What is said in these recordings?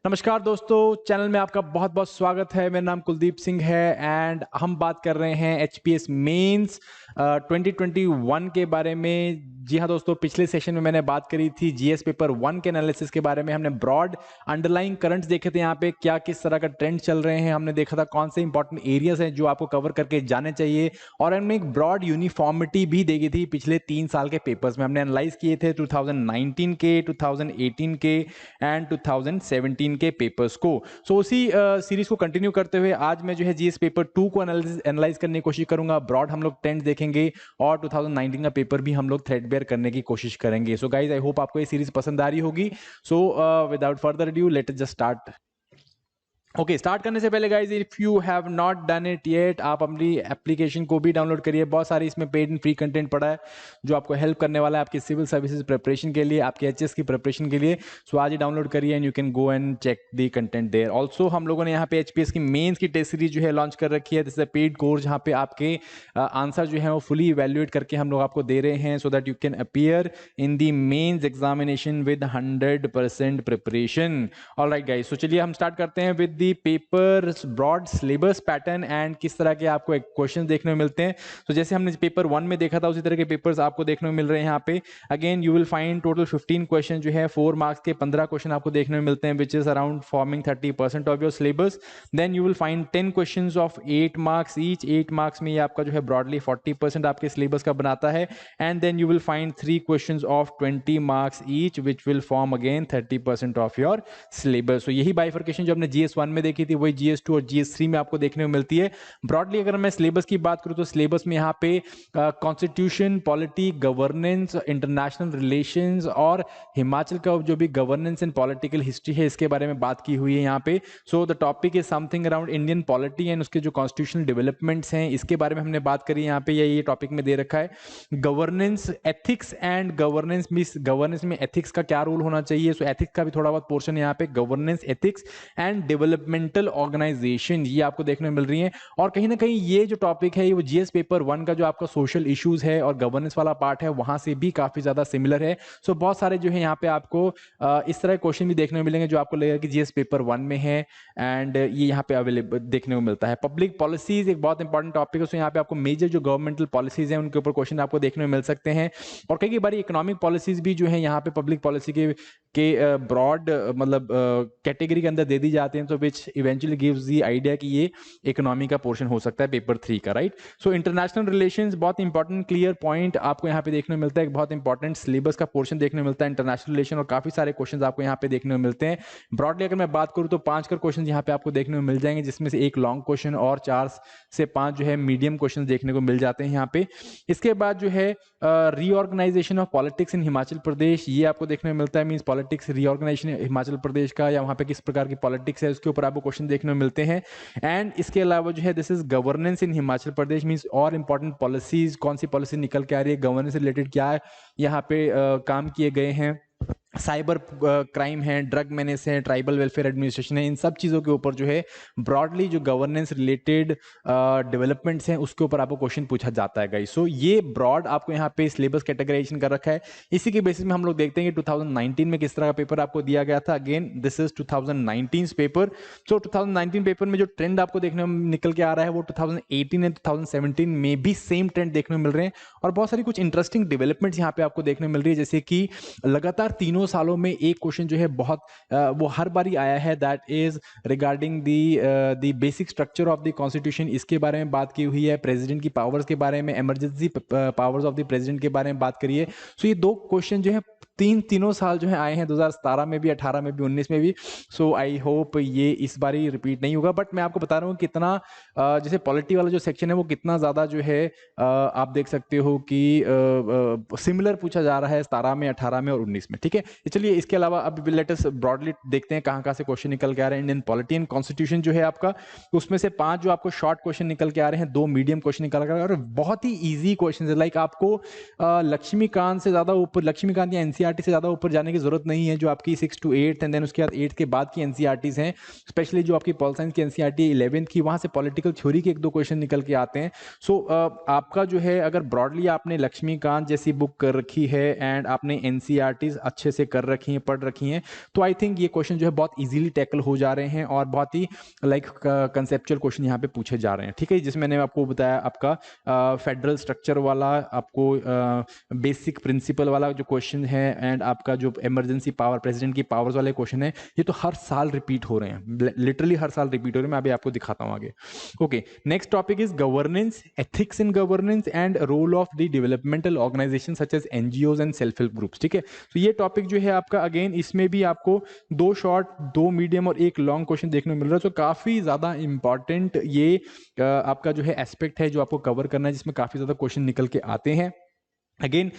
नमस्कार दोस्तों, चैनल में आपका बहुत-बहुत स्वागत है। मेरा नाम कुलदीप सिंह है एंड हम बात कर रहे हैं एचपीएस मेंस 2021 के बारे में। जी हाँ दोस्तों, पिछले सेशन में मैंने बात करी थी जीएस पेपर 1 के एनालिसिस के बारे में। हमने ब्रॉड अंडरलाइंग करंट्स देखे थे, यहाँ पे क्या किस तरह का ट्रेंड चल रहे हैं। हमने देखा था कौन से इंपॉर्टेंट एरियाज हैं जो आपको कवर करके जाने चाहिए, और हमने एक ब्रॉड यूनिफॉर्मिटी भी देखी थी पिछले 3 साल के पेपर्स में। हमने एनालाइज किए थे 2019 के, 2018 के एंड 2017 के पेपर्स को। सो उसी सीरीज को कंटिन्यू करते हुए आज मैं जो है जीएस पेपर 2 को एनालाइज करने की कोशिश करूंगा। ब्रॉड हम लोग ट्रेंड्स देखेंगे और 2019 का पेपर भी हम लोग थ्रेडबेयर करने की कोशिश करेंगे। सो गाइज, आई होप आपको ये सीरीज पसंद आ रही होगी। So without further due let us just start. Okay, start करने से पहले guys, if you have not done it yet, आप अपनी एप्लीकेशन को भी डाउनलोड करिए। बहुत सारी इसमें पेड एंड फ्री कंटेंट पड़ा है जो आपको हेल्प करने वाला है आपकी सिविल सर्विसेज प्रिपरेशन के लिए, आपके एचएस की प्रिपरेशन के लिए। सो आज ही डाउनलोड करिए and you can go and check the content there. Also हम लोगों ने यहाँ पे एचपीएस की मेंस की टेस्ट सीरीज जो है लॉन्च कर रखी है। This is a paid course जहाँ पे आपके आंसर जो है वो फुली इवेल्युएट करके हम लोग आपको दे रहे हैं, so that you can appear in the mains examination with 100% preparation. Alright guys, so चलिए हम स्टार्ट करते हैं with the paper broad syllabus pattern and किस तरह के आपको क्वेश्चन देखने को मिलते हैं। तो जैसे हमने पेपर 1 में देखा था उसी तरह के पेपर्स आपको देखने को मिल रहे हैं यहाँ पे। Again you will find total 15 question जो है 4 मार्क्स के 15 क्वेश्चन आपको देखने को मिलते हैं, which is around forming 30% of your syllabus. Then you will find 10 question of 8 marks each. 8 marks में ये आपका जो है ब्रॉडली 40% आपके सिलेबस का बनाता है। And then you will find 3 question of 20 marks each which will form again 30% of your syllabus. तो यही बाइफर्केशन जो हमने जीएस 1 में देखी थी वही जीएस 2 और जीएस 3 में आपको देखने को मिलती है। ब्रॉडली अगर मैं सिलेबस की बात करूं तो सिलेबस में यहाँ पे constitution, polity, governance, international relations और हिमाचल का जो भी गवर्नेंस एंड पॉलिटिकल हिस्ट्री है इसके बारे में बात की हुई है यहाँ पे। So the topic is something around Indian polity and उसके जो कॉन्स्टिट्यूशनल डेवलपमेंट्स हैं इसके बारे में हमने बात करी यहाँ पे। ये टॉपिक में दे रखा है governance, ethics and governance. Means governance में एथिक्स का क्या रोल होना चाहिए। सो एथिक्स का भी थोड़ा बहुत पोर्शन यहाँ पे, governance, ethics and developmental organization, ये आपको देखने को मिल रही है। और कहीं ना कहीं ये जो टॉपिक है वो जीएस पेपर 1 का जो आपका सोशल इश्यूज है और गवर्नेंस वाला पार्ट है वहां से भी काफी ज्यादा सिमिलर है। सो बहुत सारे जो है यहाँ पे आपको इस तरह के क्वेश्चन भी देखने को मिलेंगे जो आपको लगेगा कि जीएस पेपर 1 में है एंड ये यहाँ पे अवेलेबल देखने को मिलता है। पब्लिक पॉलिसीज एक बहुत इंपॉर्टेंट टॉपिक है। सो यहाँ पे आपको मेजर जो गवर्नमेंटल पॉलिसीज है उनके ऊपर क्वेश्चन आपको देखने को मिल सकते हैं। और कई बार इकोनॉमिक पॉलिसीज भी जो है यहाँ पे पब्लिक पॉलिसी के ब्रॉड मतलब कैटेगरी के अंदर दे दी जाते हैं, तो which eventually gives the idea कि ये इकोनॉमी का पोर्शन हो सकता है पेपर 3 का, राइट। सो इंटरनेशनल रिलेशंस बहुत इंपॉर्टेंट क्लियर पॉइंट आपको यहाँ पे देखने को मिलता है। एक बहुत इंपॉर्टेंट सिलेबस का पोर्शन देखने को मिलता है इंटरनेशनल रिलेशन, और काफी सारे क्वेश्चन आपको यहाँ पे देखने को मिलते हैं। ब्रॉडली अगर मैं बात करूँ तो 5 कर क्वेश्चन यहाँ पे आपको देखने को मिल जाएंगे, जिसमें से एक लॉन्ग क्वेश्चन और 4 से 5 जो है मीडियम क्वेश्चन देखने को मिल जाते हैं यहाँ पे। इसके बाद जो है reorganisation of politics in Himachal Pradesh, ये आपको देखने को मिलता है। Means politics reorganisation Himachal Pradesh का, या वहां पे किस प्रकार की पॉलिटिक्स है उसके ऊपर आपको क्वेश्चन देखने को मिलते हैं। एंड इसके अलावा जो है this is governance in Himachal Pradesh, means और इंपॉर्टेंट पॉलिसीज, कौन सी पॉलिसी निकल के आ रही है, गवर्नेंस से रिलेटेड क्या यहाँ पे काम किए गए हैं। साइबर क्राइम है, ड्रग मेनेस है, ट्राइबल वेलफेयर एडमिनिस्ट्रेशन है, इन सब चीज़ों के ऊपर जो है ब्रॉडली जो गवर्नेंस रिलेटेड डेवलपमेंट्स हैं उसके ऊपर आपको क्वेश्चन पूछा जाता है गाइस। सो ये ब्रॉड आपको यहाँ पे सिलेबस कैटेगराइजेशन कर रखा है। इसी के बेसिस में हम लोग देखते हैं कि 2019 में किस तरह का पेपर आपको दिया गया था। Again this is 2019 paper. So 2019 paper में जो ट्रेंड आपको देखने में निकल के आ रहा है वो 2018 एंड 2017 में भी सेम ट्रेंड देखने को मिल रहे हैं। और बहुत सारी कुछ इंटरेस्टिंग डेवलपमेंट्स यहाँ पे आपको देखने को मिल रही है, जैसे कि लगातार तीनों सालों में एक क्वेश्चन जो है बहुत वो हर बारी आया है, that is regarding the basic structure of the constitution. इसके बारे में बात की हुई है, प्रेसिडेंट की पावर्स के बारे में, emergency powers of the president के बारे में बात करिए। सो ये 2 क्वेश्चन जो है तीनों साल जो है आए हैं, 2017 में भी, 18 में भी, 19 में भी। सो आई होप ये इस बार ही रिपीट नहीं होगा। बट मैं आपको बता रहा हूँ कितना जैसे पॉलिटी वाला जो सेक्शन है वो कितना ज्यादा जो है आप देख सकते हो कि सिमिलर पूछा जा रहा है 17 में, 18 में और 19 में, ठीक है। चलिए इसके अलावा अब लेट अस ब्रॉडली देखते हैं कहाँ से क्वेश्चन निकल के आ रहे हैं। इंडियन पॉलिटी एंड कॉन्स्टिट्यूशन जो है आपका, उसमें से 5 जो आपको शॉर्ट क्वेश्चन निकल के आ रहे हैं, 2 मीडियम क्वेश्चन निकल के आ रहे हैं और बहुत ही इजी क्वेश्चन है। लाइक आपको लक्ष्मीकांत से ज्यादा ऊपर, लक्ष्मीकांत या एनसीईआरटी एनसीईआरटी से ज़्यादा ऊपर जाने की जरूरत नहीं है। जो आपकी 6 to 8 एंड देन उसके बाद 8 के बाद की एनसीईआरटीज हैं, स्पेशली जो आपकी पॉल साइंस की एनसीईआरटी 11th की, वहाँ से पॉलिटिकल थ्योरी के 1-2 क्वेश्चन निकल के आते हैं। सो आपका जो है, अगर ब्रॉडली आपने लक्ष्मीकांत जैसी बुक कर रखी है एंड आपने एनसीईआरटीज अच्छे से कर रखी हैं, पढ़ रखी हैं, तो आई थिंक ये क्वेश्चन जो है बहुत इजीली टैकल हो जा रहे हैं और बहुत ही लाइक कंसेप्चुअल क्वेश्चन यहाँ पे पूछे जा रहे हैं। ठीक है, जिसमें मैंने आपको बताया आपका फेडरल स्ट्रक्चर वाला, आपको बेसिक प्रिंसिपल वाला जो क्वेश्चन है एंड आपका जो इमरजेंसी पावर, प्रेसिडेंट की पावर्स वाले क्वेश्चन है, ये तो हर साल रिपीट हो रहे हैं, लिटरली हर साल रिपीट हो रहे हैं। मैं अभी आपको दिखाता हूँ आगे। Okay, next topic is governance, ethics in governance and role of the developmental organization such as NGOs and self help groups. ठीक है, तो ये टॉपिक जो है आपका, अगेन इसमें भी आपको 2 शॉर्ट, 2 मीडियम और 1 लॉन्ग क्वेश्चन देखने को मिल रहा है। तो काफी ज्यादा इंपॉर्टेंट ये आपका जो है एस्पेक्ट है जो आपको कवर करना है, जिसमें काफी ज्यादा क्वेश्चन निकल के आते हैं। Again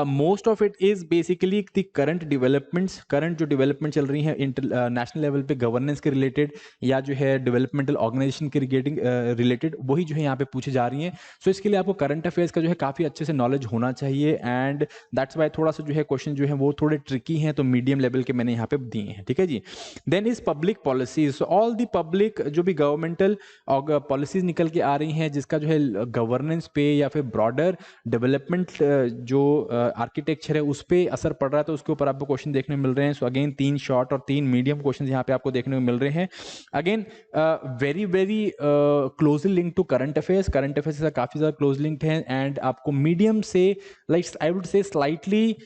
most of it is basically the current developments, current जो डेवलपमेंट चल रही है नेशनल लेवल पे गवर्नेंस के रिलेटेड या जो है डेवलपमेंटल ऑर्गेनाइजेशन के रिलेटेड, वही जो है यहाँ पे पूछी जा रही हैं। सो इसके लिए आपको करंट अफेयर्स का जो है काफी अच्छे से नॉलेज होना चाहिए एंड दैट्स वाई थोड़ा सा जो है क्वेश्चन जो है वो थोड़े ट्रिकी हैं, तो मीडियम लेवल के मैंने यहाँ पे दिए हैं। ठीक है जी। Then is public policies, all the public जो भी गवर्नमेंटल पॉलिसीज निकल के आ रही हैं, जिसका जो है गवर्नेंस पे या फिर ब्रॉडर डेवलपमेंट जो आर्किटेक्चर है उस पर असर पड़ रहा है, तो उसके ऊपर आपको क्वेश्चन देखने को मिल रहे हैं। सो अगेन 3 शॉर्ट और 3 मीडियम क्वेश्चन यहाँ पे आपको देखने को मिल रहे हैं। Again very very closely link to current affairs, current affairs से काफी ज्यादा क्लोज लिंक्ड है एंड आपको मीडियम से like I would say slightly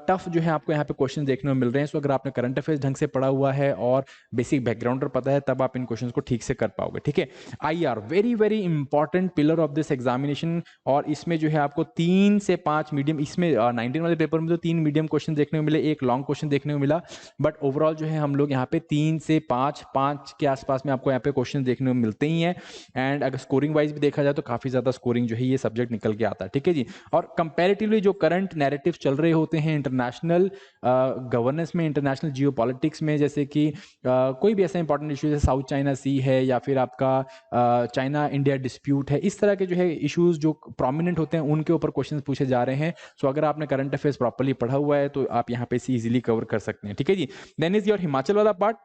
tough जो है आपको यहाँ पे क्वेश्चन देखने को मिल रहे हैं। सो अगर आपने करंट अफेयर्स ढंग से पढ़ा हुआ है और बेसिक बैकग्राउंड पता है, तब आप इन क्वेश्चन को ठीक से कर पाओगे। ठीक है, IR very very important pillar of this examination, और इसमें जो है आपको 3 से 5 मीडियम, इसमें 19 वाले पेपर में तो 3 मीडियम क्वेश्चन देखने को मिले, 1 लॉन्ग क्वेश्चन देखने को मिला, बट ओवरऑल जो है हम लोग यहाँ पे 3 से 5 के आसपास में आपको यहाँ पे क्वेश्चन देखने को मिलते ही हैं। एंड अगर स्कोरिंग वाइज भी देखा जाए तो काफी ज्यादा स्कोरिंग जो है ये सब्जेक्ट निकल के आता है। ठीक है जी। और कंपैरेटिवली जो करंट नैरेटिव चल रहे होते हैं इंटरनेशनल गवर्नेंस में, इंटरनेशनल जियोपॉलिटिक्स में, जैसे कि कोई भी ऐसा इंपॉर्टेंट इशू जैसे साउथ चाइना सी है या फिर आपका चाइना इंडिया डिस्प्यूट है, इस तरह के जो है इश्यूज जो प्रोमिनेंट होते हैं उनके ऊपर क्वेश्चन पूछे जा रहे हैं। सो अगर आपने करंट अफेयर्स प्रॉपर्ली पढ़ा हुआ है तो आप यहाँ पे इजीली कवर कर सकते हैं। ठीक है जी। देन इज योर हिमाचल वाला पार्ट।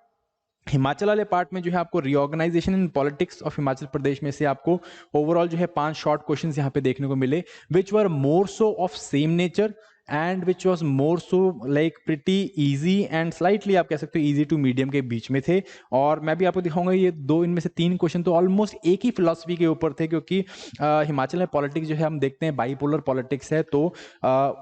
हिमाचल वाले पार्ट में जो है आपको reorganisation in politics of Himachal Pradesh में से आपको ओवरऑल जो है 5 शॉर्ट क्वेश्चंस यहाँ पे देखने को मिले, which were more so of same nature and which was more so like pretty easy and slightly आप कह सकते हो ईजी टू मीडियम के बीच में थे। और मैं भी आपको दिखाऊंगा ये 2 इनमें से 3 क्वेश्चन तो ऑलमोस्ट एक ही फिलॉसफी के ऊपर थे, क्योंकि हिमाचल में पॉलिटिक्स जो है हम देखते हैं बाइपोलर पॉलिटिक्स है, तो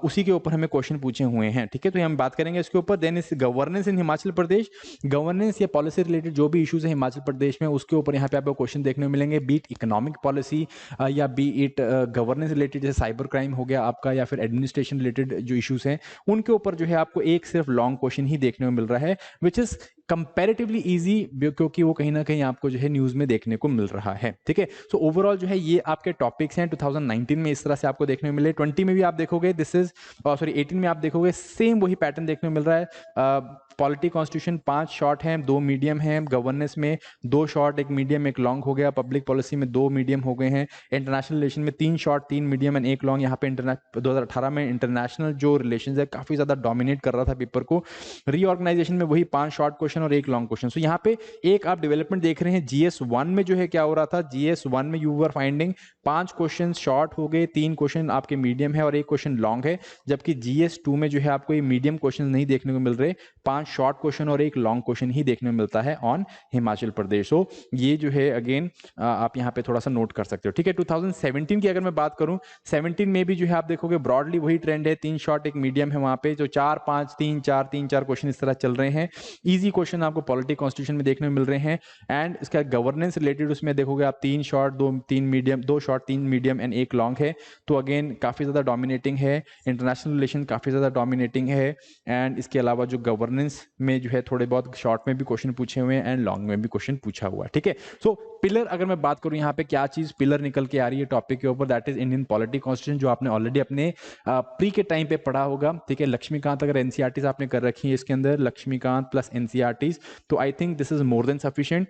उसी के ऊपर हमें क्वेश्चन पूछे हुए हैं। ठीक है, तो हम बात करेंगे इसके ऊपर। देन इस गवर्नेंस इन हिमाचल प्रदेश, गवर्नेंस या पॉलिसी रिलेटेड जो भी इशूज है हिमाचल प्रदेश में, उसके ऊपर यहाँ पे आपको क्वेश्चन देखने को मिलेंगे, बीट इकोनॉमिक पॉलिसी या बी इट गवर्नेंस रिलेटेड, जैसे साइबर क्राइम हो गया आपका, या फिर एडमिनिस्ट्रेशन रिलेटेड जो इशूज हैं उनके ऊपर जो है आपको एक सिर्फ लॉन्ग क्वेश्चन ही देखने को मिल रहा है, विच इज कंपैरेटिवली इजी, क्योंकि वो कहीं ना कहीं आपको जो है न्यूज में देखने को मिल रहा है। ठीक है, सो ओवरऑल जो है ये आपके टॉपिक्स हैं 2019 में इस तरह से आपको देखने को मिले। 20 में भी आप देखोगे दिस इज सॉरी 18 में आप देखोगे सेम वही पैटर्न देखने को मिल रहा है। पॉलिटी कॉन्स्टिट्यूशन 5 शॉर्ट हैं, 2 मीडियम हैं, गवर्नेंस में 2 शॉर्ट 1 मीडियम 1 लॉन्ग हो गया, पब्लिक पॉलिसी में 2 मीडियम हो गए हैं, इंटरनेशनल रिलेशन में 3 शॉर्ट 3 मीडियम एंड 1 लॉन्ग। यहाँ पे 2018 में इंटरनेशनल जो रिलेशन है काफी ज्यादा डोमिनेट कर रहा था पेपर को। रीऑर्गेनाइजेशन में वही 5 शॉर्ट क्वेश्चन और 1 लॉन्ग क्वेश्चन। सो यहाँ पे एक आप डेवलपमेंट देख रहे हैं, GS1 में जो है क्या हो रहा था, GS1 में you were finding 5 question short हो गए, 3 क्वेश्चन आपके मीडियम है और 1 क्वेश्चन लॉन्ग है, जबकि GS2 में जो है आपको ये मीडियम क्वेश्चन नहीं देखने को मिल रहे, 5 शॉर्ट क्वेश्चन और 1 लॉन्ग क्वेश्चन ही देखने को मिलता है ऑन हिमाचल प्रदेश। सो ये जो है अगेन आप यहाँ पे थोड़ा सा नोट कर सकते हो। ठीक है, 2017 की अगर मैं बात करूं, 17 में भी जो है आप देखोगे ब्रॉडली वही ट्रेंड है, 3 शॉर्ट 1 मीडियम है, वहां पे जो 4 5 3 4 3 4 क्वेश्चन इस तरह चल रहे हैं। इजी क्वेश्चन आपको पॉलिटी कॉन्स्टिट्यूशन में देखने को मिल रहे हैं एंड इसका गवर्नेंस रिलेटेड उसमें देखोगे आप 3 short 2 medium 2 short 3 medium and 1 long है, तो अगेन काफी ज्यादा डोमिनेटिंग है। इंटरनेशनल रिलेशन काफी ज्यादा डोमिनेटिंग है एंड इसके अलावा जो गवर्नेंस में जो है थोड़े बहुत शॉर्ट में भी क्वेश्चन पूछे हुए हैं एंड लॉन्ग में भी क्वेश्चन पूछा हुआ है। ठीक है, सो पिलर अगर मैं बात करूं यहाँ पे क्या चीज पिलर निकल के आ रही है टॉपिक के ऊपर, that is Indian polity constitution, जो आपने ऑलरेडी अपने प्री के टाइम पे पढ़ा होगा। ठीक है, लक्ष्मीकांत अगर एनसीईआरटीज आपने कर रखी है इसके अंदर, लक्ष्मीकांत प्लस एनसीईआरटीज, तो I think this is more than sufficient.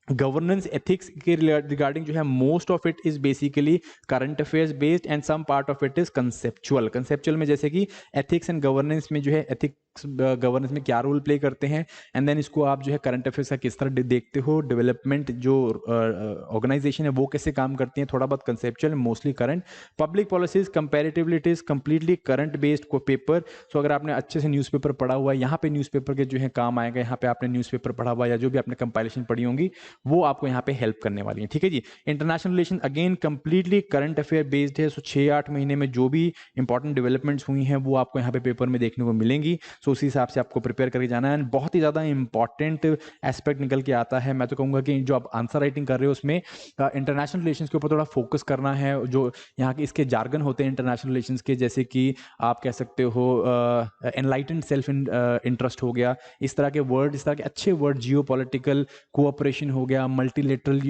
Governance ethics के रिगार्डिंग जो है most of it is basically current affairs based and some part of it is conceptual. Conceptual में जैसे कि एथिक्स एंड गवर्नेंस में जो है एथिक्स गवर्नेंस में क्या रोल प्ले करते हैं, एंड देन इसको आप जो है करंट अफेयर्स का किस तरह देखते हो, डेवलपमेंट जो ऑर्गेनाइजेशन है वो कैसे काम करती है, थोड़ा बहुत conceptual, mostly current. Public policies comparatively it is completely current based को पेपर। सो अगर आपने अच्छे से न्यूज़पेपर पढ़ा हुआ है, यहाँ पे न्यूज़पेपर के जो है काम आएगा, यहाँ पे आपने न्यूज़पेपर पढ़ा हुआ या जो भी आपने कंपाइलेशन पढ़ी होंगी वो आपको यहाँ पे हेल्प करने वाली है। ठीक है जी। International relation again completely current affair based है। सो 6-8 महीने में जो भी इंपॉर्टेंट डेवलपमेंट्स हुई हैं वो आपको यहाँ पे पेपर में देखने को मिलेंगी। सो उसी हिसाब से आपको प्रिपेयर करके जाना है। बहुत ही ज़्यादा इंपॉर्टेंट एस्पेक्ट निकल के आता है। मैं तो कहूँगा कि जो आप आंसर राइटिंग कर रहे हो उसमें इंटरनेशनल रिलेशन के ऊपर थोड़ा फोकस करना है। जो यहाँ के इसके जार्गन होते हैं इंटरनेशनल रिलेशन के, जैसे कि आप कह सकते हो एनलाइटेंड सेल्फ इंटरेस्ट हो गया, इस तरह के वर्ड, इस तरह के अच्छे वर्ड, जियो पॉलिटिकल कोऑपरेशन हो गया, मल्टीलेटरल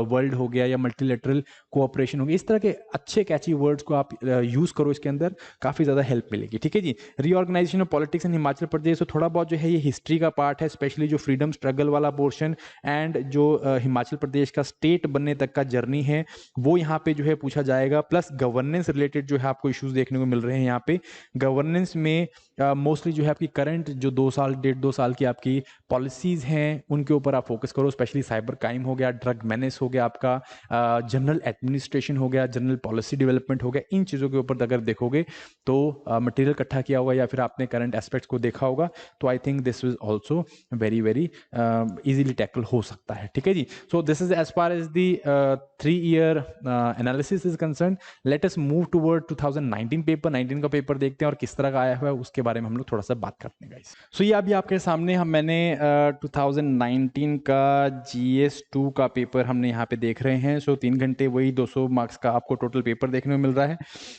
वर्ल्ड हो गया या मल्टीलेटरल कोऑपरेशन हो गया, इस तरह के अच्छे कैची वर्ड्स को आप यूज करो, इसके अंदर काफी ज्यादा हेल्प मिलेगी। ठीक है जी। Reorganisation of politics in Himachal Pradesh, तो थोड़ा बहुत जो है ये हिस्ट्री का पार्ट है, स्पेशली जो फ्रीडम स्ट्रगल वाला पोर्शन एंड जो हिमाचल प्रदेश का स्टेट बनने तक का जर्नी है वो यहाँ पे जो है पूछा जाएगा। प्लस गवर्नेंस रिलेटेड जो है आपको इश्यूज देखने को मिल रहे हैं यहाँ पे। गवर्नेंस में मोस्टली जो है आपकी करंट जो 2 साल 1.5-2 साल की आपकी पॉलिसीज हैं उनके ऊपर आप फोकस करो, स्पेशली साइबर क्राइम हो गया, ड्रग मैनेज हो गया, आपका जनरल एडमिनिस्ट्रेशन हो गया, जनरल पॉलिसी डेवलपमेंट हो गया। इन चीज़ों के ऊपर अगर देखोगे तो मटेरियल इकट्ठा किया होगा या फिर आपने करंट एस्पेक्ट्स को देखा होगा, तो I think this is also very very easily tackle हो सकता है। ठीक है जी। So this is as far as the 3-year analysis is concern. Let us move toward 2019 paper. 19 का पेपर देखते हैं और किस तरह का आया हुआ है उसके बारे में हम लोग थोड़ा सा बात करते हैं गाइस। सो ये अभी आपके सामने मैंने 2019 का GS2 का पेपर हमने यहाँ पे देख रहे हैं। सो 3 घंटे वही 200 मार्क्स का आपको टोटल पेपर देखने को मिल रहा है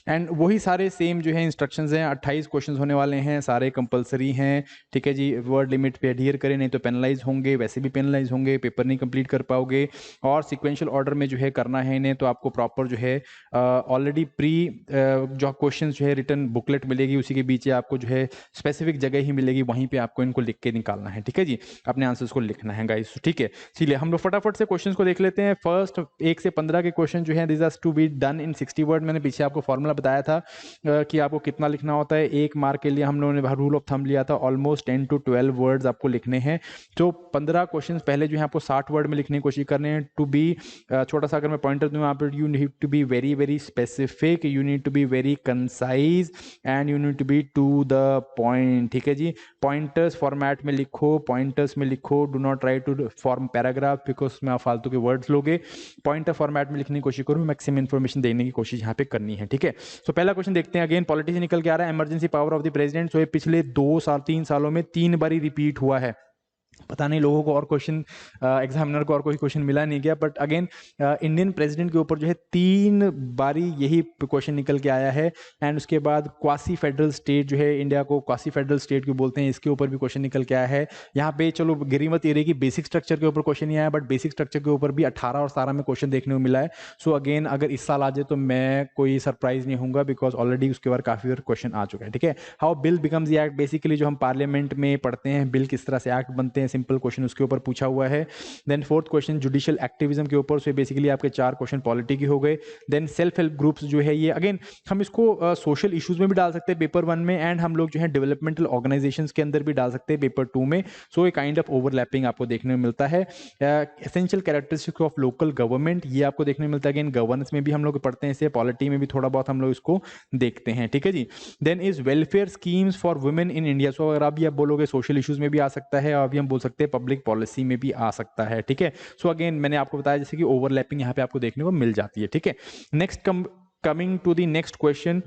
एंड वही सारे सेम जो है इंस्ट्रक्शंस हैं। 28 क्वेश्चंस होने वाले हैं, सारे कंपलसरी हैं। ठीक है जी। वर्ड लिमिट पे एडहियर करें, नहीं तो पेनलाइज होंगे, वैसे भी पेनलाइज होंगे, पेपर नहीं कंप्लीट कर पाओगे। और सिक्वेंशियल ऑर्डर में जो है करना है इन्हें, तो आपको प्रॉपर जो है ऑलरेडी प्री जो क्वेश्चन जो है रिटर्न बुकलेट मिलेगी, उसी के बीच आपको जो है स्पेसिफिक जगह ही मिलेगी, वहीं पे आपको इनको लिख के निकालना है। ठीक है जी। अपने आंसर्स को लिखना है गाइस। ठीक है, चलिए हम लोग फटाफट से क्वेश्चंस को देख लेते हैं। फर्स्ट 1 से 15 के क्वेश्चन जो है this are to be done in 60 word. मैंने पीछे आपको फॉर्मूला बताया था कि आपको कितना लिखना होता है। 1 मार्क के लिए हम लोगों ने रूल ऑफ थंब लिया था, ऑलमोस्ट 10 to 12 वर्ड्स आपको लिखने हैं। तो 15 क्वेश्चन पहले जो है आपको 60 वर्ड में लिखने की कोशिश करने हैं। टू बी छोटा सा अगर मैं पॉइंटर दूं यहाँ पर, you need to be very very specific, you need to be very concise and you need to be to the point. ठीक है जी। पॉइंटर्स फॉर्मेट में लिखो, पॉइंटर्स में लिखो, do not try to form paragraph because उसमें आप फालतू के वर्ड्स लोगे। पॉइंटर फॉर्मेट में लिखने की कोशिश करो, मैक्सिमम इन्फॉर्मेशन देने की कोशिश यहाँ पे करनी है। ठीक है। सो पहला क्वेश्चन देखते हैं। अगेन पॉलिटी से निकल के आ रहा है, emergency power of the president. So ये पिछले 3 सालों में 3 बार रिपीट हुआ है। पता नहीं लोगों को और क्वेश्चन एग्जामिनर को और कोई क्वेश्चन मिला नहीं गया, बट अगेन इंडियन प्रेसिडेंट के ऊपर जो है 3 बारी यही क्वेश्चन निकल के आया है। एंड उसके बाद क्वासी फेडरल स्टेट जो है, इंडिया को क्वासी फेडरल स्टेट क्यों बोलते हैं, इसके ऊपर भी क्वेश्चन निकल के आया है। यहाँ पे चलो गिरीमत एरिया की बेसिक स्ट्रक्चर के ऊपर क्वेश्चन नहीं आया, बट बेसिक स्ट्रक्चर के ऊपर भी 18 और 17 में क्वेश्चन देखने को मिला है। सो अगेन अगर इस साल आ जाए तो मैं कोई सरप्राइज नहीं होऊंगा, बिकॉज ऑलरेडी उसके बाद काफी बार क्वेश्चन आ चुका है। ठीक है। How bill becomes act, basically जो हम पार्लियामेंट में पढ़ते हैं बिल किस तरह से एक्ट बनते हैं, सिंपल क्वेश्चन उसके ऊपर पूछा हुआ है। Then fourth question judicial activism के ऊपर, से बेसिकली आपके 4 क्वेश्चन पॉलिटी के हो गए। देन सेल्फ हेल्प ग्रुप्स जो है ये अगेन हम इसको सोशल इश्यूज में भी डाल सकते हैं पेपर 1 में, एंड हम लोग जो है डेवलपमेंटल ऑर्गेनाइजेशंस के अंदर भी डाल सकते हैं पेपर 2 में। सो ये काइंड ऑफ ओवरलैपिंग आपको देखने को मिलता है। Essential characteristics of local government, ये आपको देखने को मिलता है। अगेन गवर्नेंस में भी हम लोग पढ़ते हैं इसे, पॉलिटी में भी थोड़ा बहुत हम लोग इसको देखते हैं। ठीक है जी। Then is welfare schemes for women in India. So अगर आप बोलोगे सोशल इश्यूज में भी आ सकता है, और अभी हम बोल सकते हैं पब्लिक पॉलिसी में भी आ सकता है। ठीक है। सो अगेन मैंने आपको बताया जैसे कि ओवरलैपिंग यहाँ पे आपको देखने को मिल जाती है। ठीक है। Next coming to the next question,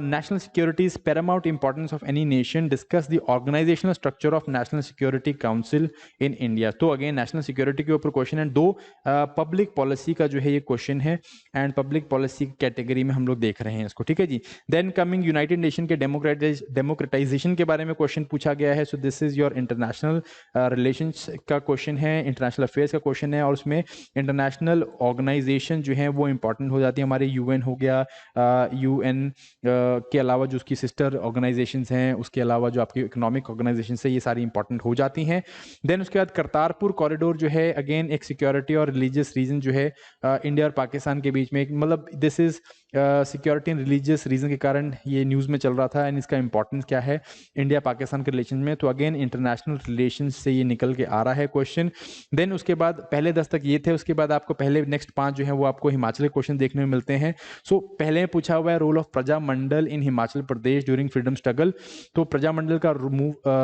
national security is paramount importance of any nation. Discuss the organizational structure of National Security Council in India. तो अगेन नेशनल सिक्योरिटी के ऊपर क्वेश्चन है। 2 पब्लिक पॉलिसी का जो है ये क्वेश्चन है, and public policy category में हम लोग देख रहे हैं इसको। ठीक है जी। देन कमिंग यूनाइटेड नेशन के डेमोक्रेटाइजेशन के बारे में क्वेश्चन पूछा गया है। सो this is your international relations का क्वेश्चन है, इंटरनेशनल अफेयर्स का क्वेश्चन है, और उसमें इंटरनेशनल ऑर्गेनाइजेशन जो है वो इंपॉर्टेंट हो जाती है हमारे। UN हो गया, गया UN के अलावा जो उसकी सिस्टर ऑर्गेनाइजेशंस हैं, उसके अलावा जो आपकी इकोनॉमिक ऑर्गेनाइजेशंस है, ये सारी इंपॉर्टेंट हो जाती हैं। देन उसके बाद करतारपुर कॉरिडोर जो है अगेन एक सिक्योरिटी और रिलीजियस रीजन जो है इंडिया और पाकिस्तान के बीच में, मतलब this is security and religious reason के कारण ये न्यूज़ में चल रहा था। एंड इसका इंपॉर्टेंस क्या है इंडिया पाकिस्तान के रिलेशन में, तो अगेन इंटरनेशनल रिलेशन से ये निकल के आ रहा है क्वेश्चन। देन उसके बाद पहले 10 तक ये थे, उसके बाद आपको पहले नेक्स्ट 5 जो है वो आपको हिमाचल के क्वेश्चन देखने में मिलते हैं। सो पहले पूछा हुआ है role of Prajamandal in Himachal Pradesh during freedom struggle, तो प्रजामंडल का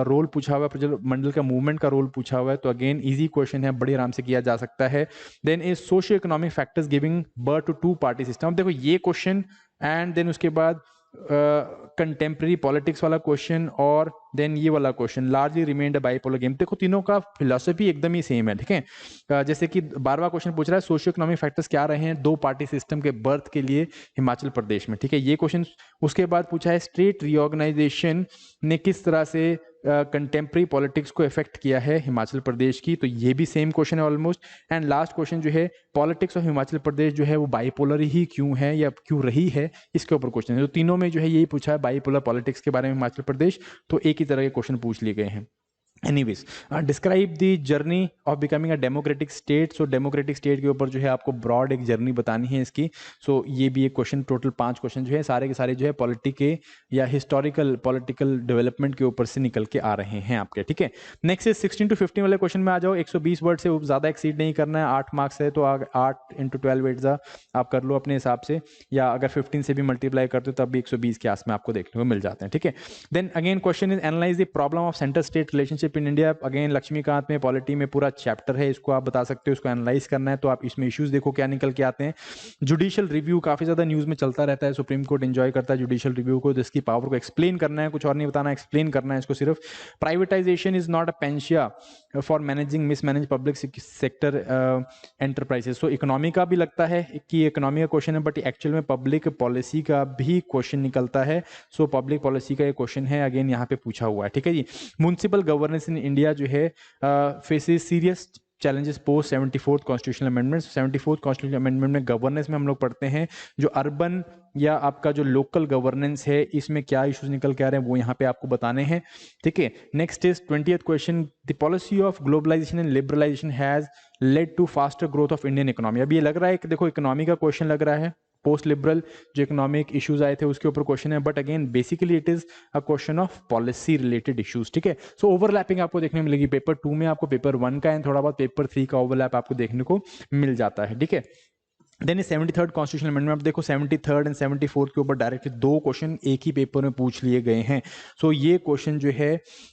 रोल पूछा हुआ है, प्रजामंडल का मूवमेंट का रोल पूछा हुआ है, तो अगेन इजी क्वेश्चन है, बड़े आराम से किया जा सकता है। Then is socio economic factors giving birth to two party system, अब देखो ये क्वेश्चन, एंड देन उसके बाद कंटेम्प्रेरी पॉलिटिक्स वाला क्वेश्चन, और देन ये वाला question largely remained bipolar game. देखो तीनों का फिलॉसफी एकदम ही सेम है, ठीक है। जैसे कि 12वां क्वेश्चन पूछ रहा है सोशियो इकोनॉमिक फैक्टर्स क्या रहे हैं दो पार्टी सिस्टम के बर्थ के लिए हिमाचल प्रदेश में, ठीक है, ये क्वेश्चन। उसके बाद पूछा है स्टेट रीऑर्गेनाइजेशन ने किस तरह से कंटेम्प्रेरी पॉलिटिक्स को इफेक्ट किया है हिमाचल प्रदेश की, तो ये भी सेम क्वेश्चन है ऑलमोस्ट। एंड लास्ट क्वेश्चन जो है पॉलिटिक्स ऑफ हिमाचल प्रदेश जो है वो बाइपोलर ही क्यों है या क्यों रही है, इसके ऊपर क्वेश्चन है। तो तीनों में जो है यही पूछा है बाइपोलर पॉलिटिक्स के बारे में हिमाचल प्रदेश, तो एक ही तरह के क्वेश्चन पूछ लिए गए हैं। Anyways describe the journey of becoming a democratic state, so democratic state के ऊपर जो है आपको ब्रॉड एक जर्नी बतानी है इसकी। सो ये भी एक क्वेश्चन, टोटल 5 क्वेश्चन जो है सारे के सारे जो है पॉलिटी के या हिस्टोरिकल पॉलिटिकल डेवलपमेंट के ऊपर से निकल के आ रहे हैं आपके, ठीक है। नेक्स्ट इज 16 to 15 वाले क्वेश्चन में आ जाओ। 120 वर्ड से ज़्यादा एक्सीड नहीं करना है, 8 मार्क्स है तो 8 × 12 वेट्स आप कर लो अपने हिसाब से, या अगर 15 से भी मल्टीप्लाई करते हो तब भी 120 के आस में आपको देखने को मिल जाते हैं, ठीक है। Then again question is analyse the problem of centre state relationship in India, again Laxmikanth में पॉलिटी में पूरा चैप्टर है, इसको आप बता सकते हो, इसको एनालाइज करना है तो आप इसमें इश्यूज देखो क्या निकल के आते हैं। जुडिशियल रिव्यू काफी ज्यादा न्यूज में चलता रहता है, सुप्रीम कोर्ट एंजॉय करता है जुडिशियल रिव्यू को, जिसकी पावर को एक्सप्लेन करना है, कुछ और नहीं बताना, एक्सप्लेन करना है इसको सिर्फ। Privatisation is not a panacea for managing mismanage public sector enterprises, so economy का भी लगता है कि इकोनॉमी का क्वेश्चन है, बट एक्चुअल में पब्लिक पॉलिसी का भी क्वेश्चन निकलता है। सो पब्लिक पॉलिसी का ये क्वेश्चन है, अगेन यहाँ पे पूछा हुआ है, ठीक है जी। म्युनिसिपल गवर्नेंस इन इंडिया जो है faces serious challenges post 74th constitutional amendment. 74th constitutional amendment में गवर्नेंस में हम लोग पढ़ते हैं जो अर्बन या आपका जो लोकल गवर्नेंस है इसमें क्या इश्यूज निकल के आ रहे हैं वो यहाँ पे आपको बताने हैं, ठीक है। Next is 20th question, the policy of globalisation and liberalisation has led to faster growth of Indian economy. अब ये लग रहा है कि देखो इकोनॉमी का क्वेश्चन लग रहा है, पोस्ट लिबरल जो इकोनॉमिक इश्यूज आए थे उसके ऊपर क्वेश्चन है, but again basically it is a question of policy related issues, ठीक है। सो ओवरलैपिंग आपको देखने को मिलेगी पेपर 2 में, आपको पेपर 1 का एंड थोड़ा बहुत पेपर 3 का ओवरलैप आपको देखने को मिल जाता है, ठीक है। देन 73rd कॉन्स्टिट्यूशनल अमेंडमेंट, देखो 73rd एंड 74th के ऊपर डायरेक्टली 2 क्वेश्चन एक ही पेपर में पूछ लिए गए हैं। सो ये क्वेश्चन जो है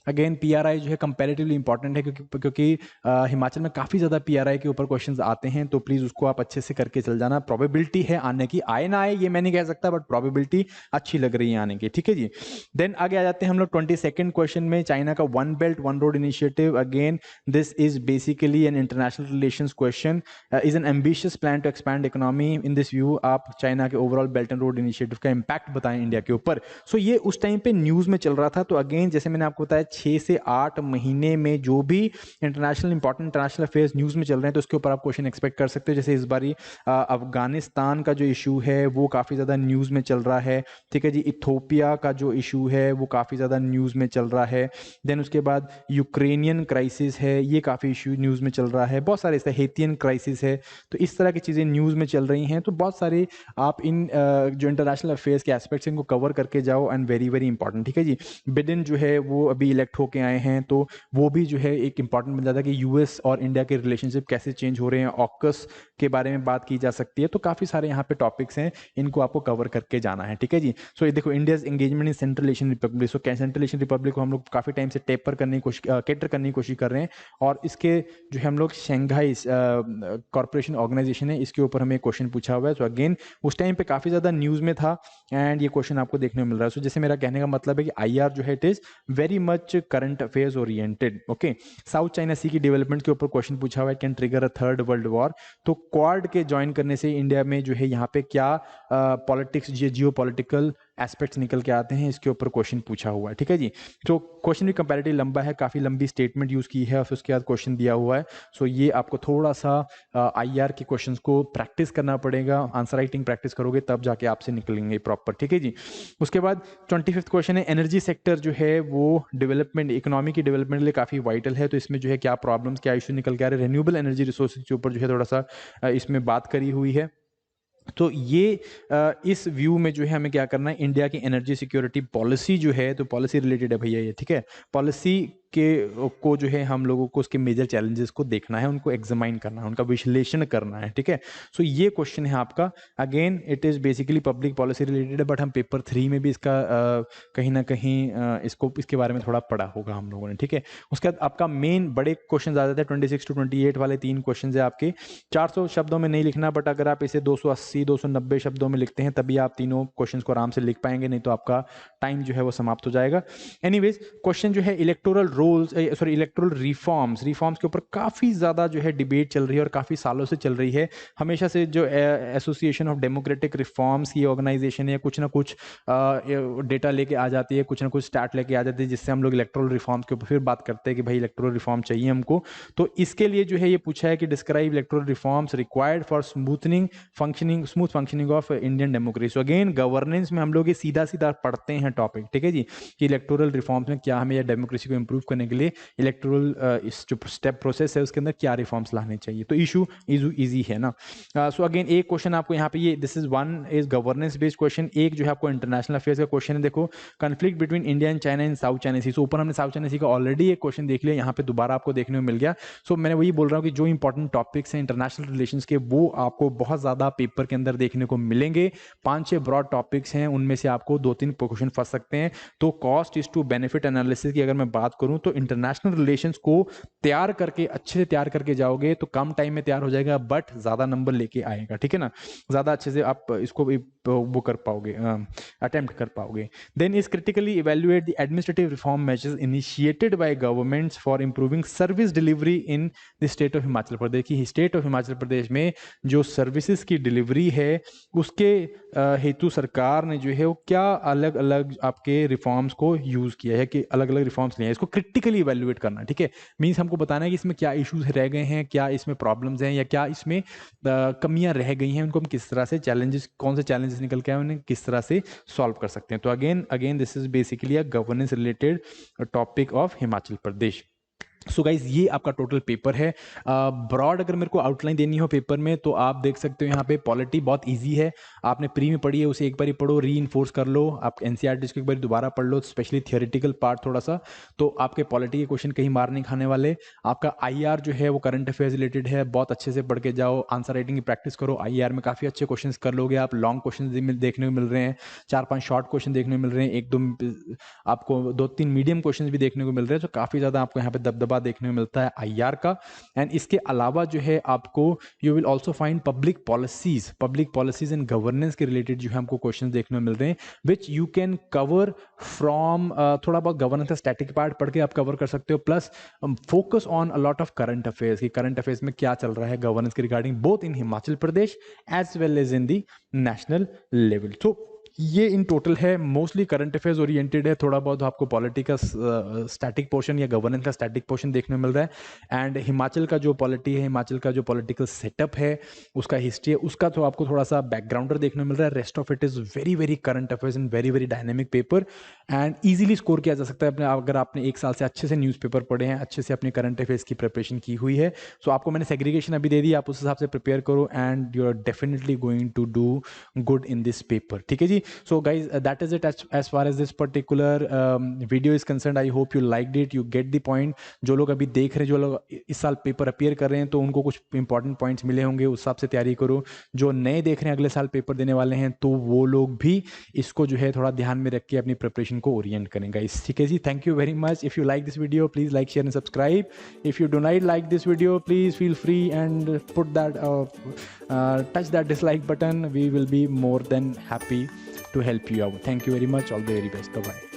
अगेन पीआरआई जो है कंपैरेटिवली इंपॉर्टेंट है, क्योंकि हिमाचल में काफ़ी ज़्यादा पीआरआई के ऊपर क्वेश्चंस आते हैं, तो प्लीज़ उसको आप अच्छे से करके चल जाना। प्रोबेबिलिटी है आने की, आए ना आए ये मैं नहीं कह सकता, बट प्रोबेबिलिटी अच्छी लग रही है आने की, ठीक है जी। देन आगे आ जाते हैं हम लोग 22nd क्वेश्चन में, चाइना का one belt one road initiative. Again this is basically an international relations question, is an ambitious plan to expand economy in this view. आप चाइना के overall belt and road initiative का impact बताएं India के ऊपर। सो ये उस time पे news में चल रहा था, तो अगेन जैसे मैंने आपको बताया 6 से 8 महीने में जो भी international important international affairs news में चल रहे हैं तो उसके ऊपर आप क्वेश्चन एक्सपेक्ट कर सकते हो। जैसे इस बारी अफगानिस्तान का जो इशू है वो काफी ज्यादा न्यूज में चल रहा है, ठीक है जी। इथोपिया का जो इशू है वो काफी ज्यादा न्यूज में चल रहा है। देन उसके बाद यूक्रेनियन क्राइसिस है, ये काफी इशू न्यूज में चल रहा है। बहुत सारे हेथियन क्राइसिस है, तो इस तरह की चीजें न्यूज में चल रही हैं। तो बहुत सारे आप इन जो इंटरनेशनल अफेयर्स के एस्पेक्ट्स इनको कवर करके जाओ, एंड वेरी वेरी इंपॉर्टेंट, ठीक है जी। बिडेन जो है वो अभी इलेक्ट होके आए हैं, तो वो भी जो है एक इंपॉर्टेंट बन जाता है कि यूएस और इंडिया के रिलेशनशिप कैसे चेंज हो रहे हैं, ऑकस के बारे में बात की जा सकती है। तो काफी सारे यहाँ पे टॉपिक्स हैं, इनको आपको कवर करके जाना है, ठीक है जी। सो ये देखो India's engagement in central Asian Republic. So central Asian Republic को हम लोग काफी टाइम से टेपर करने की कोशिश कैटर करने की कोशिश कर रहे हैं, और इसके जो है हम लोग शंघाई कॉर्पोरेशन ऑर्गेनाइजेशन है इसके ऊपर हमें क्वेश्चन पूछा हुआ है। तो अगेन उस टाइम पे काफी ज्यादा न्यूज में था, एंड ये क्वेश्चन आपको देखने को मिल रहा है। सो जैसे मेरा कहने का मतलब है कि आईआर जो है it is very much current affairs oriented, okay. South China Sea की डेवलपमेंट के ऊपर क्वेश्चन पूछा हुआ है, can trigger a third world war. तो क्वाड के ज्वाइन करने से इंडिया में जो है यहाँ पे क्या पॉलिटिक्स जियो पॉलिटिकल एस्पेक्ट्स निकल के आते हैं, इसके ऊपर क्वेश्चन पूछा हुआ है, ठीक है जी। तो क्वेश्चन भी कंपैरेटिवली लंबा है, काफ़ी लंबी स्टेटमेंट यूज़ की है और फिर उसके बाद क्वेश्चन दिया हुआ है। सो ये आपको थोड़ा सा IR के क्वेश्चंस को प्रैक्टिस करना पड़ेगा, आंसर राइटिंग प्रैक्टिस करोगे तब जाके आपसे निकलेंगे प्रॉपर, ठीक है जी। उसके बाद 25th क्वेश्चन है, एनर्जी सेक्टर जो है वो डेवलपमेंट, इकोनॉमी की डेवलपमेंट के लिए काफ़ी वाइटल है, तो इसमें जो है क्या प्रॉब्लम्स, क्या इशू निकल के आ रहे हैं, रिन्यूएबल एनर्जी रिसोर्सेज के ऊपर जो है थोड़ा सा इसमें बात करी हुई है। तो ये इस व्यू में जो है हमें क्या करना है, इंडिया की एनर्जी सिक्योरिटी पॉलिसी जो है, तो पॉलिसी रिलेटेड है भैया ये, ठीक है। पॉलिसी को जो है हम लोगों को उसके मेजर चैलेंजेस को देखना है, उनको एग्जामाइन करना है, उनका विश्लेषण करना है, ठीक है। सो ये क्वेश्चन है आपका, again it is basically public policy related है, बट हम पेपर 3 में भी इसका कहीं ना कहीं इसके बारे में थोड़ा पढ़ा होगा हम लोगों ने, ठीक है। उसके बाद आपका मेन बड़े क्वेश्चन आ जाते हैं, 26 to 28 वाले 3 क्वेश्चन है आपके। 400 शब्दों में नहीं लिखना, बट अगर आप इसे 280 290 शब्दों में लिखते हैं तभी आप तीनों क्वेश्चन को आराम से लिख पाएंगे, नहीं तो आपका टाइम जो है वो समाप्त हो जाएगा। एनीवेज क्वेश्चन जो है इलेक्टोरल इलेक्टोरल रिफॉर्म्स के ऊपर काफ़ी ज़्यादा जो है डिबेट चल रही है और काफ़ी सालों से चल रही है। हमेशा से जो एसोसिएशन ऑफ डेमोक्रेटिक रिफॉर्म्स की ऑर्गेनाइजेशन है, कुछ ना कुछ डेटा लेके आ जाती है, कुछ ना कुछ स्टार्ट लेके आ जाती है, जिससे हम लोग इलेक्टोरल रिफॉर्म्स के ऊपर फिर बात करते हैं कि भाई इलेक्टोरल रिफॉर्म चाहिए हमको। तो इसके लिए जो है ये पूछा है कि describe electoral reforms required for smooth functioning of Indian democracy. Again governance में हम लोग ये सीधा सीधा पढ़ते हैं टॉपिक, ठीक है जी, कि इलेक्टोरल रिफॉर्म्स में क्या हमें या डेमोक्रेसी को इंप्रूव करने के लिए इलेक्टोरल इस जो स्टेप प्रोसेस है उसके अंदर क्या रिफॉर्म्स लाने चाहिए। तो इशू इजी है ना। सो अगेन एक क्वेश्चन आपको यहाँ पे ये this is one is governance based question, एक जो है आपको इंटरनेशनल अफेयर्स का क्वेश्चन है। देखो conflict between India and China in South China Sea. So ऊपर हमने साउथ चाइना सी का ऑलरेडी एक क्वेश्चन देख लिया, यहाँ पे दोबारा आपको देखने को मिल गया। सो मैंने वही बोल रहा हूँ कि जो इंपॉर्टेंट टॉपिक्स हैं इंटरनेशनल रिलेशंस के, वो आपको बहुत ज़्यादा पेपर के अंदर देखने को मिलेंगे। 5-6 ब्रॉड टॉपिक्स हैं, उनमें से आपको 2-3 क्वेश्चन फंस सकते हैं। तो cost is to benefit analysis की अगर मैं बात करूं तो इंटरनेशनल रिलेशंस को तैयार करके, अच्छे से तैयार करके जाओगे तो कम टाइम में तैयार हो जाएगा, बट ज़्यादा नंबर लेके आएगा, ठीक है ना। ज़्यादा अच्छे से आप इसको वो कर पाओगे, अटेम्प्ट कर पाओगे। Then is critically evaluate the administrative reform measures initiated by governments for improving service delivery in the state of Himachal Pradesh. की स्टेट ऑफ हिमाचल प्रदेश में जो सर्विसेज की डिलीवरी है उसके हेतु सरकार ने जो है वो क्या अलग अलग आपके रिफॉर्म्स को यूज किया है, कि अलग अलग रिफॉर्म्स लिए हैं, इसको क्रिटिकली इवेल्युएट करना, ठीक है। मींस हमको बताना है कि इसमें क्या इश्यूज रह गए हैं, क्या इसमें प्रॉब्लम्स हैं, या क्या इसमें कमियां रह गई हैं, उनको हम किस तरह से चैलेंजेस, कौन से चैलेंजेस निकल के आए उन्हें किस तरह से सॉल्व कर सकते हैं। तो again this is basically a governance related topic of Himachal Pradesh. So guys ये आपका टोटल पेपर है। ब्रॉड अगर मेरे को आउटलाइन देनी हो पेपर में तो आप देख सकते हो यहाँ पे पॉलिटी बहुत इजी है, आपने प्री में पढ़ी है उसे एक बार ही पढ़ो, री इन्फोर्स कर लो, आप एनसीईआरटी को एक बार दोबारा पढ़ लो, स्पेशली थियोरेटिकल पार्ट थोड़ा सा, तो आपके पॉलिटी के क्वेश्चन कहीं मार नहीं खाने वाले। आपका IR जो है वो करंट अफेयर्स रिलेटेड है, बहुत अच्छे से पढ़ के जाओ, आंसर राइटिंग की प्रैक्टिस करो, IR में काफ़ी अच्छे क्वेश्चन कर लोगे आप। लॉन्ग क्वेश्चन देखने को मिल रहे हैं, 4-5 शॉर्ट क्वेश्चन देखने को मिल रहे हैं, 1-2 आपको 2-3 मीडियम क्वेश्चन भी देखने को मिल रहे हैं, तो काफ़ी ज़्यादा आपको यहाँ पे दबदबा देखने को मिलता है IR का। एंड इसके अलावा जो है आपको you will also find public policies and governance के रिलेटेड जो है हमको क्वेश्चंस देखने को मिल रहे हैं, which you can cover from थोड़ा बहुत गवर्नेंस का स्टैटिक पार्ट पढ़ के आप कवर कर सकते हो, plus focus on a lot of current affairs की करंट अफेयर्स में क्या चल रहा है गवर्नेंस के regarding, both in Himachal Pradesh as well as in the national level. तो ये इन टोटल है, मोस्टली करंट अफेयर्स ओरिएंटेड है, थोड़ा बहुत आपको पॉलिटी का स्टैटिक पोर्शन या गवर्नेंस का स्टैटिक पोर्शन देखने मिल रहा है। एंड हिमाचल का जो पॉलिटी है, हिमाचल का जो पॉलिटिकल सेटअप है, उसका हिस्ट्री है, उसका तो आपको थोड़ा सा बैकग्राउंडर देखने मिल रहा है। Rest of it is very very current affairs and very very dynamic paper, and easily score किया जा सकता है अपने, अगर आपने 1 साल से अच्छे से न्यूज़पेपर पढ़े हैं, अच्छे से अपने करंट अफेयर्स की प्रिपरेशन की हुई है। सो आपको मैंने सेग्रीगेशन अभी दे दी, आप उस हिसाब से प्रिपेयर करो and you are definitely going to do good in this paper, ठीक है जी। So guys that is it as far as this particular video is concerned. I hope you liked it, you get the point. जो लोग अभी देख रहे हैं, जो लोग इस साल पेपर अपीयर कर रहे हैं, तो उनको कुछ इंपॉर्टेंट पॉइंट्स मिले होंगे, उस हिसाब से तैयारी करो। जो नए देख रहे हैं, अगले साल पेपर देने वाले हैं, तो वो लोग भी इसको जो है थोड़ा ध्यान में रख के अपनी प्रिपरेशन को ओरिएंट करेंगे इस, ठीक है जी। Thank you very much. If you like this video please like share and subscribe. If you do not like this video, please feel free and put that touch that dislike button. We will be more than happy to help you out. Thank you very much. All the very best. Bye bye.